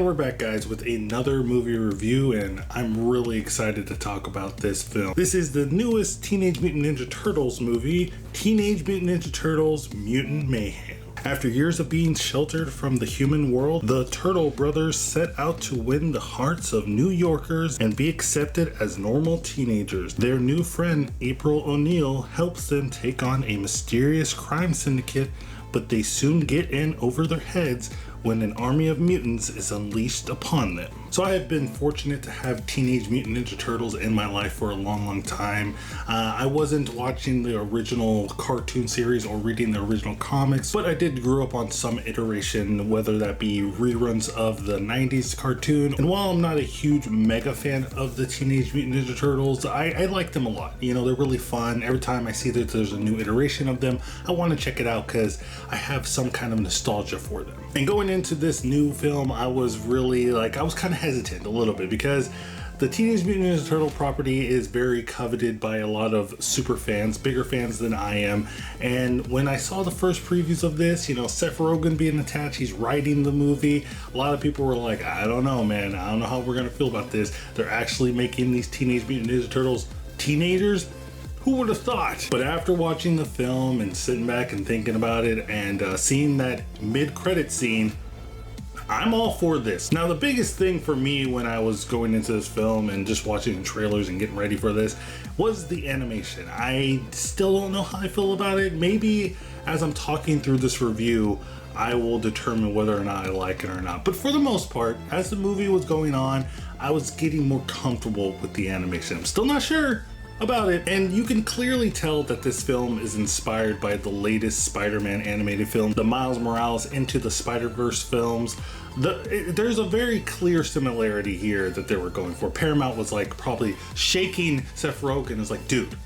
we're back, guys, with another movie review, and I'm really excited to talk about this film. This is the newest Teenage Mutant Ninja Turtles movie, Teenage Mutant Ninja Turtles Mutant Mayhem. After years of being sheltered from the human world, the Turtle brothers set out to win the hearts of New Yorkers and be accepted as normal teenagers. Their new friend, April O'Neil, helps them take on a mysterious crime syndicate, but they soon get in over their heads when an army of mutants is unleashed upon them. So I have been fortunate to have Teenage Mutant Ninja Turtles in my life for a long time. I wasn't watching the original cartoon series or reading the original comics, but I did grow up on some iteration, whether that be reruns of the 90s cartoon. And while I'm not a huge mega fan of the Teenage Mutant Ninja Turtles, I like them a lot. You know, they're really fun. Every time I see that there's a new iteration of them, I want to check it out because I have some kind of nostalgia for them. And going into this new film, I was kind of hesitant a little bit because the Teenage Mutant Ninja Turtle property is very coveted by a lot of super fans, bigger fans than I am. And when I saw the first previews of this, you know, Seth Rogen being attached, he's writing the movie. A lot of people were like, I don't know, man. I don't know how we're going to feel about this. They're actually making these Teenage Mutant Ninja Turtles teenagers. Who would have thought? But after watching the film and sitting back and thinking about it and seeing that mid-credit scene, I'm all for this. Now, the biggest thing for me when I was going into this film and just watching the trailers and getting ready for this was the animation. I still don't know how I feel about it. Maybe as I'm talking through this review, I will determine whether or not I like it or not. But for the most part, as the movie was going on, I was getting more comfortable with the animation. I'm still not sure about it, and you can clearly tell that this film is inspired by the latest Spider-Man animated film, the Miles Morales Into the Spider-Verse films. There's a very clear similarity here that they were going for. Paramount was like probably shaking Seth Rogen, is like, dude,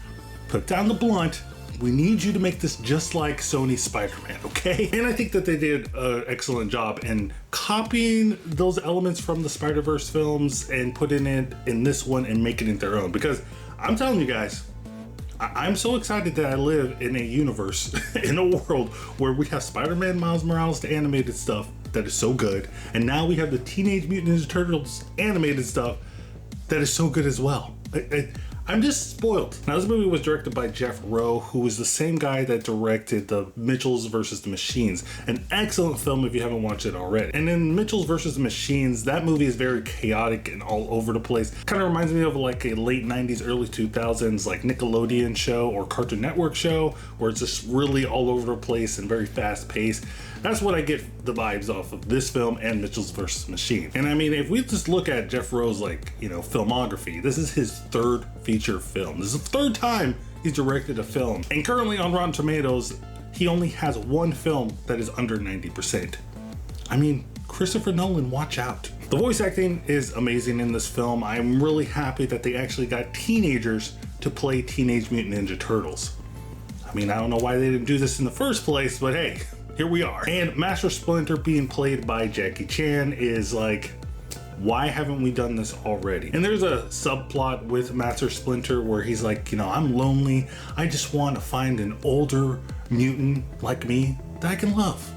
put down the blunt. We need you to make this just like Sony's Spider-Man, okay? And I think that they did an excellent job in copying those elements from the Spider-Verse films and putting it in this one and making it their own. Because I'm telling you guys, I'm so excited that I live in a universe, in a world where we have Spider-Man Miles Morales, the animated stuff that is so good. And now we have the Teenage Mutant Ninja Turtles animated stuff that is so good as well. I'm just spoiled. Now, this movie was directed by Jeff Rowe, who is the same guy that directed the Mitchells vs. the Machines. An excellent film if you haven't watched it already. And in Mitchells vs. the Machines, that movie is very chaotic and all over the place. Kind of reminds me of like a late 90s, early 2000s, like Nickelodeon show or Cartoon Network show, where it's just really all over the place and very fast paced. That's what I get the vibes off of this film and Mitchells vs. Machine. And I mean, if we just look at Jeff Rowe's filmography, this is his third feature film. This is the third time he's directed a film. And currently on Rotten Tomatoes, he only has one film that is under 90%. I mean, Christopher Nolan, watch out. The voice acting is amazing in this film. I'm really happy that they actually got teenagers to play Teenage Mutant Ninja Turtles. I mean, I don't know why they didn't do this in the first place, but hey, here we are. And Master Splinter being played by Jackie Chan is like, why haven't we done this already? And there's a subplot with Master Splinter where he's like, you know, I'm lonely. I just want to find an older mutant like me that I can love.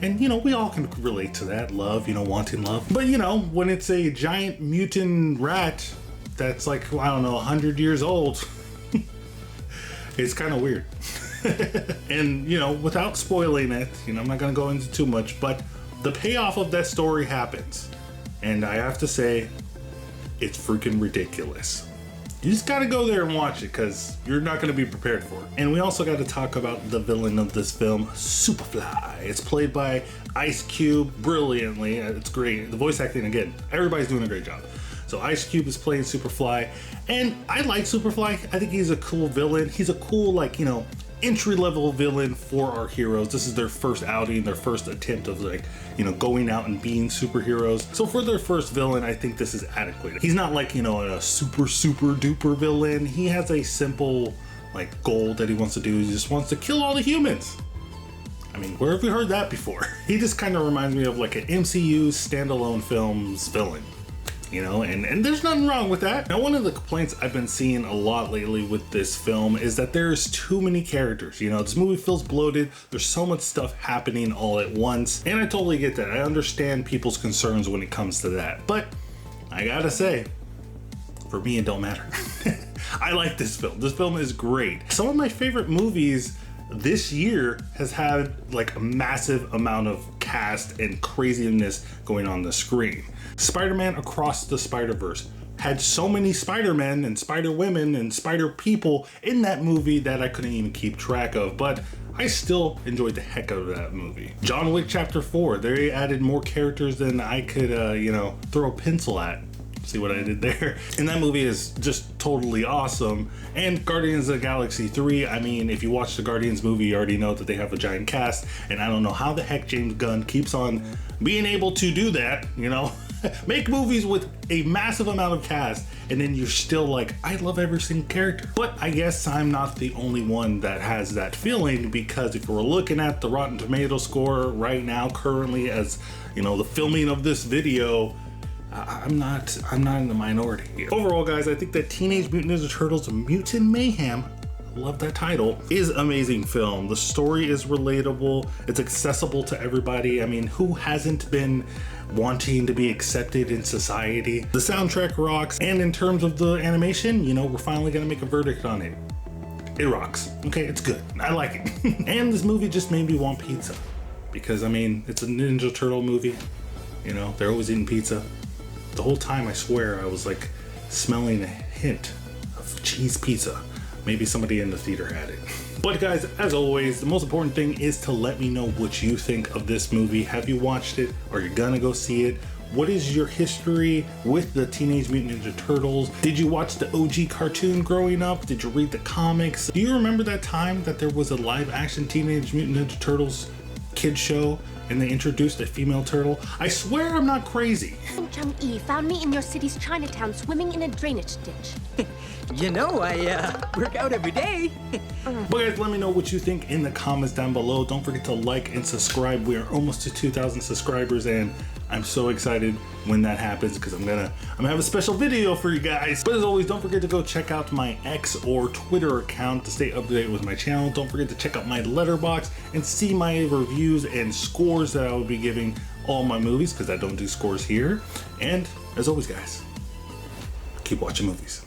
And, you know, we all can relate to that, love, you know, wanting love. But, you know, when it's a giant mutant rat that's like, I don't know, 100 years old, it's kind of weird. And, you know, without spoiling it, you know, I'm not going to go into too much, but the payoff of that story happens. And I have to say, it's freaking ridiculous. You just got to go there and watch it because you're not going to be prepared for it. And we also got to talk about the villain of this film, Superfly. It's played by Ice Cube brilliantly. It's great. The voice acting, again, everybody's doing a great job. So Ice Cube is playing Superfly, and I like Superfly. I think he's a cool villain. He's a cool, like, you know, entry-level villain for our heroes. This is their first outing, their first attempt of, like, you know, going out and being superheroes. So for their first villain, I think this is adequate. He's not like, you know, a super duper villain. He has a simple, like, goal that he wants to do. He just wants to kill all the humans. I mean, where have we heard that before? He just kind of reminds me of like an MCU standalone films villain. You know, and there's nothing wrong with that. Now, one of the complaints I've been seeing a lot lately with this film is that there's too many characters. You know, this movie feels bloated. There's so much stuff happening all at once. And I totally get that. I understand people's concerns when it comes to that. But I gotta say, for me, it don't matter. I like this film. This film is great. Some of my favorite movies this year has had like a massive amount of cast and craziness going on the screen. Spider-Man Across the Spider-Verse had so many Spider-Men and Spider-Women and Spider-People in that movie that I couldn't even keep track of, but I still enjoyed the heck out of that movie. John Wick Chapter 4, they added more characters than I could, throw a pencil at. See what I did there? And that movie is just totally awesome. And Guardians of the Galaxy 3, I mean, if you watch the Guardians movie, you already know that they have a giant cast, and I don't know how the heck James Gunn keeps on being able to do that, you know? Make movies with a massive amount of cast, and then you're still like, I love every single character. But I guess I'm not the only one that has that feeling, because if we're looking at the Rotten Tomato score right now, currently as, you know, the filming of this video, I'm not in the minority here. Overall, guys, I think that Teenage Mutant Ninja Turtles Mutant Mayhem, love that title, is an amazing film. The story is relatable. It's accessible to everybody. I mean, who hasn't been wanting to be accepted in society? The soundtrack rocks, and in terms of the animation, you know, we're finally gonna make a verdict on it. It rocks. Okay, it's good. I like it. And this movie just made me want pizza, because I mean, it's a Ninja Turtle movie. You know, they're always eating pizza. The whole time, I swear, I was like smelling a hint of cheese pizza. Maybe somebody in the theater had it. But guys, as always, the most important thing is to let me know what you think of this movie. Have you watched it? Are you gonna go see it? What is your history with the Teenage Mutant Ninja Turtles? Did you watch the OG cartoon growing up? Did you read the comics? Do you remember that time that there was a live action Teenage Mutant Ninja Turtles kid show and they introduced a female turtle? I swear I'm not crazy. Chung-Yi found me in your city's Chinatown swimming in a drainage ditch. You know, I work out every day. But guys, let me know what you think in the comments down below. Don't forget to like and subscribe. We are almost to 2,000 subscribers, and I'm so excited when that happens, because I'm gonna have a special video for you guys. But as always, don't forget to go check out my X or Twitter account to stay up to date with my channel. Don't forget to check out my letterbox and see my reviews and scores that I will be giving all my movies, because I don't do scores here. And as always, guys, keep watching movies.